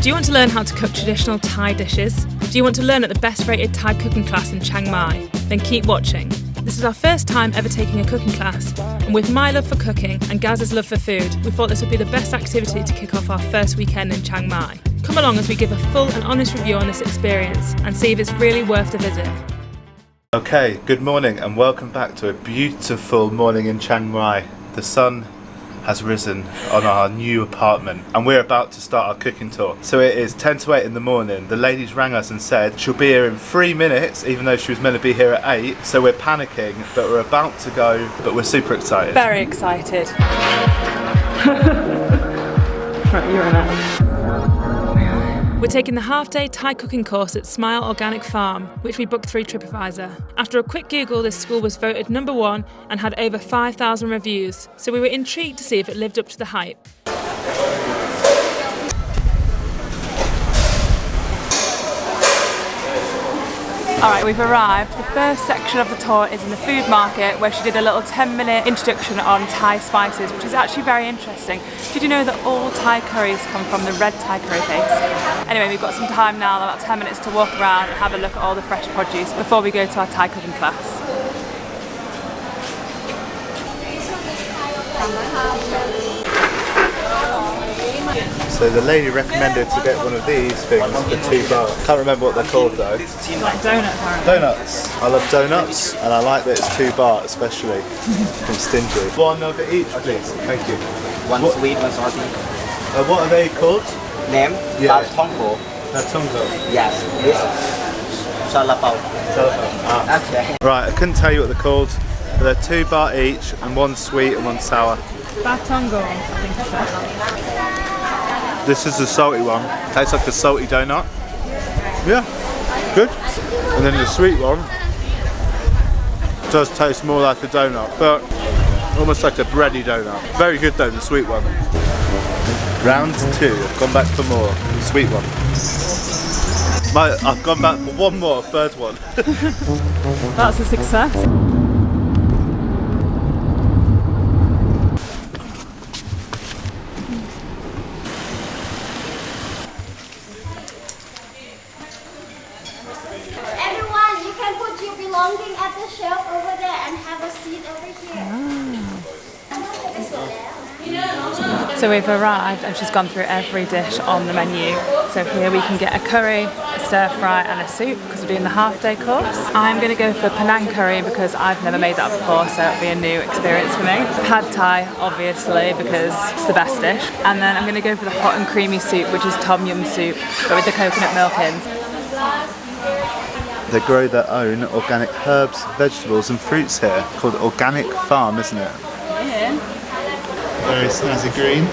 Do you want to learn how to cook traditional Thai dishes? Do you want to learn at the best rated Thai cooking class in Chiang Mai? Then keep watching. This is our first time ever taking a cooking class, and with my love for cooking and Gaz's love for food, we thought this would be the best activity to kick off our first weekend in Chiang Mai. Come along as we give a full and honest review on this experience and see if it's really worth the visit. Okay, good morning and welcome back to a beautiful morning in Chiang Mai. The sun has risen on our new apartment and we're about to start our cooking tour. So it is 10 to 8 in the morning. The ladies rang us and said she'll be here in 3 minutes, even though she was meant to be here at 8. So we're panicking, but we're about to go, but we're super excited. Very excited. Right, you're in. We're taking the half-day Thai cooking course at Smile Organic Farm, which we booked through TripAdvisor. After a quick Google, this school was voted #1 and had over 5,000 reviews, so we were intrigued to see if it lived up to the hype. Alright, we've arrived. The first section of the tour is in the food market, where she did a little 10-minute introduction on Thai spices, which is actually very interesting. Did you know that all Thai curries come from the red Thai curry paste? Anyway, we've got some time now, about 10 minutes to walk around and have a look at all the fresh produce before we go to our Thai cooking class. So the lady recommended to get one of these things for 2 baht. Can't remember what they're called though. Like donuts, apparently. Donuts. I love donuts and I like that it's 2 baht especially. I'm stingy. One of each please. Thank you. One sweet, one salty. What are they called? Name? Yeah. Tongo. Tongo. Yes. This Salapao. Okay. Right, I couldn't tell you what they're called, but they're 2 baht each and one sweet and one sour. Batongo, I think it's that. This is the salty one. Tastes like a salty donut. Yeah, good. And then the sweet one does taste more like a donut, but almost like a bready donut. Very good though, the sweet one. Round 2, I've gone back for more. Sweet one. I've gone back for one more, third one. That's a success. At the shelf over there and have a seat over here. So we've arrived and she's gone through every dish on the menu. So here we can get a curry, a stir fry and a soup because we're doing the half day course. I'm going to go for Penang curry because I've never made that before, so it'll be a new experience for me. Pad Thai obviously because it's the best dish. And then I'm going to go for the hot and creamy soup, which is tom yum soup but with the coconut milk in. They grow their own organic herbs, vegetables and fruits here, called Organic Farm, isn't it? Yeah. Very snazzy green.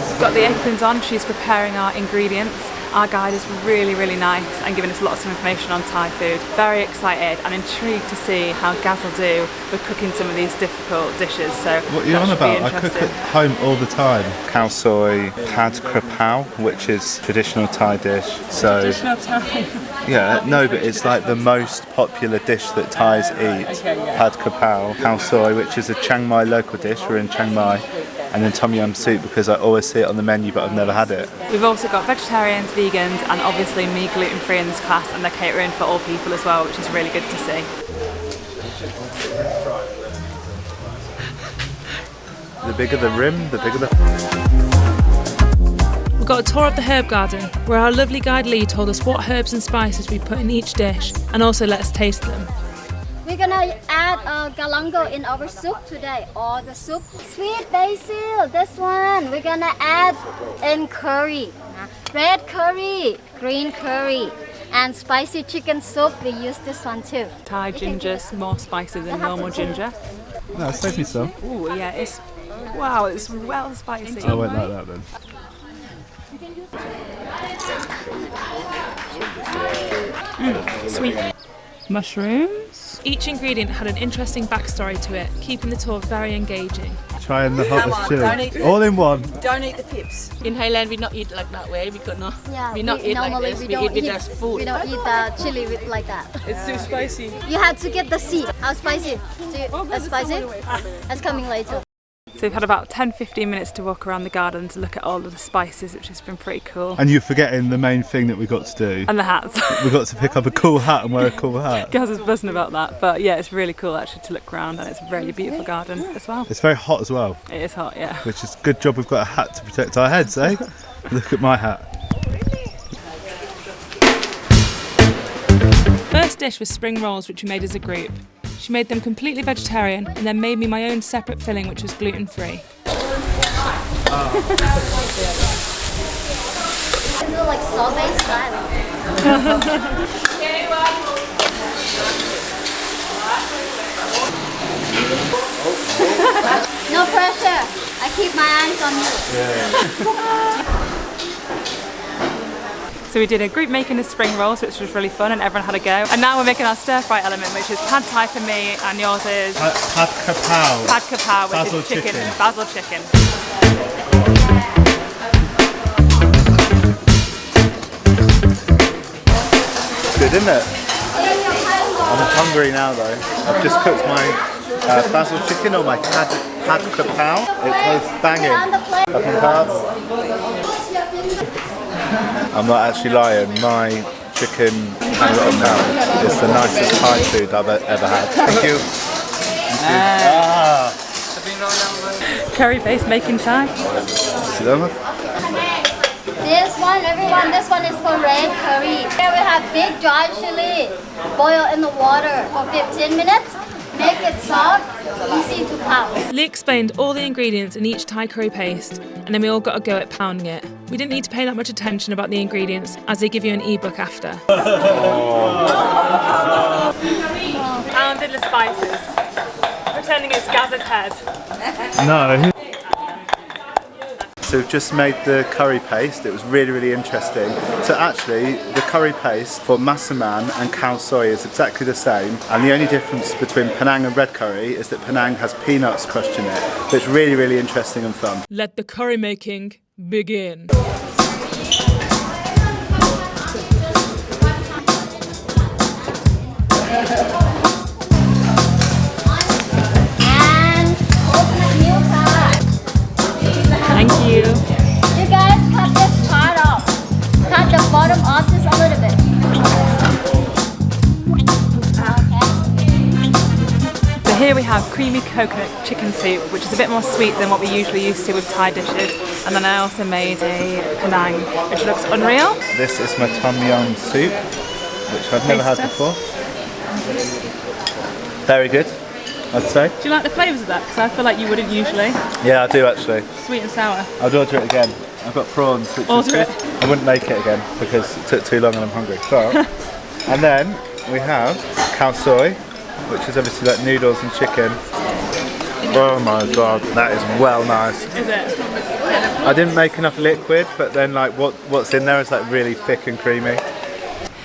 We've got the aprons on, she's preparing our ingredients. Our guide is really, really nice and giving us lots of information on Thai food. Very excited and intrigued to see how Gaz will do with cooking some of these difficult dishes. So what are you on about? I cook at home all the time. Khao soy, pad krapao, which is traditional Thai dish. So traditional Thai? Yeah, no, but it's like the most popular dish that Thais eat. Okay, yeah. Pad krapao, khao soy, which is a Chiang Mai local dish. We're in Chiang Mai. And then tom yum soup because I always see it on the menu but I've never had it. We've also got vegetarians, vegans and obviously me gluten-free in this class, and they're catering for all people as well, which is really good to see. The bigger the rim, the bigger the... We've got a tour of the herb garden where our lovely guide Lee told us what herbs and spices we put in each dish and also let us taste them. We're gonna add galangal in our soup today, or the soup. Sweet basil, this one. We're gonna add in curry. Red curry, green curry, and spicy chicken soup. We use this one too. Thai ginger, more spicy than normal ginger. No, save me some. Oh yeah, it's wow, it's well spicy. I won't like that then. Sweet. Mushrooms. Each ingredient had an interesting backstory to it, keeping the tour very engaging. Trying the hottest chili. All in one. Don't eat the pips. In Thailand, we not eat like that way because no, Yeah, we not eat like normally this. we We don't eat with eat just food. We don't eat the chili with like that. It's too spicy. You have to get the seed. How spicy? Spicy? That's coming later. So we've had about 10-15 minutes to walk around the garden to look at all of the spices, which has been pretty cool. And you're forgetting the main thing that we got to do. And the hats. We got to pick up a cool hat and wear a cool hat. Girls is buzzing about that, but yeah, it's really cool actually to look around, and it's a really beautiful garden as well. It's very hot as well. It is hot, yeah. Which is good job we've got a hat to protect our heads, eh? Look at my hat. First dish was spring rolls, which we made as a group. She made them completely vegetarian and then made me my own separate filling, which was gluten-free. Like sorbet style. No pressure. I keep my eyes on you. So we did a group making of spring rolls, which was really fun, and everyone had a go. And now we're making our stir-fry element, which is pad thai for me, and yours is Pad kapow. pad kapow, which Basil is chicken, chicken. basil chicken. Good, isn't it? I'm hungry now though. I've just cooked my basil chicken or my pad kapow. It tastes banging. Up in cards. I'm not actually lying. My chicken and little melt is the nicest Thai food I've ever had. Thank you. Curry-based making time. See that? This one, everyone, this one is for red curry. Here we have big dry chili. Boil in the water for 15 minutes. Make it soft, easy to pound. Lee explained all the ingredients in each Thai curry paste, and then we all got a go at pounding it. We didn't need to pay that much attention about the ingredients, as they give you an ebook after. Pounded the spices, pretending it's Gaz's head. No. So we've just made the curry paste. It was really, really interesting. So actually, the curry paste for massaman and khao soi is exactly the same. And the only difference between Penang and red curry is that Penang has peanuts crushed in it. So it's really, really interesting and fun. Let the curry making begin. And coconut milk. Thank you. You guys cut this part off. Cut the bottom off just a little bit. Okay. So here we have creamy coconut chicken soup, which is a bit more sweet than what we usually used to with Thai dishes. And then I also made a Penang, which looks unreal. This is my tom yum soup, which I've never had before. Very good, I'd say. Do you like the flavours of that? Because I feel like you wouldn't usually. Yeah, I do actually. Sweet and sour. I'd order it again. I've got prawns, which is Order good. it. I wouldn't make it again because it took too long and I'm hungry. But, and then we have khao soi, which is obviously like noodles and chicken. Oh my god, that is well nice. Is it? I didn't make enough liquid, but then like what's in there is like really thick and creamy.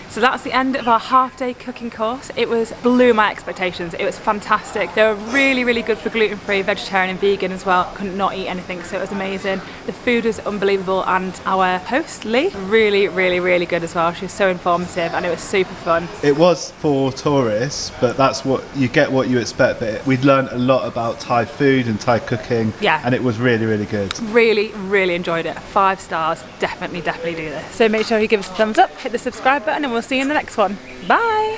So that's the end of our half-day cooking course. It blew my expectations. It was fantastic. They were really, really good for gluten-free, vegetarian and vegan as well. Could not eat anything, so it was amazing. The food was unbelievable, and our host, Lee, really, really, really good as well. She was so informative and it was super fun. It was for tourists, but that's what you get, what you expect. But we'd learned a lot about Thai food and Thai cooking, Yeah. and it was really, really good. Really, really enjoyed it. 5 stars. Definitely do this. So make sure you give us a thumbs up, hit the subscribe button, and we'll see you in the next one. Bye!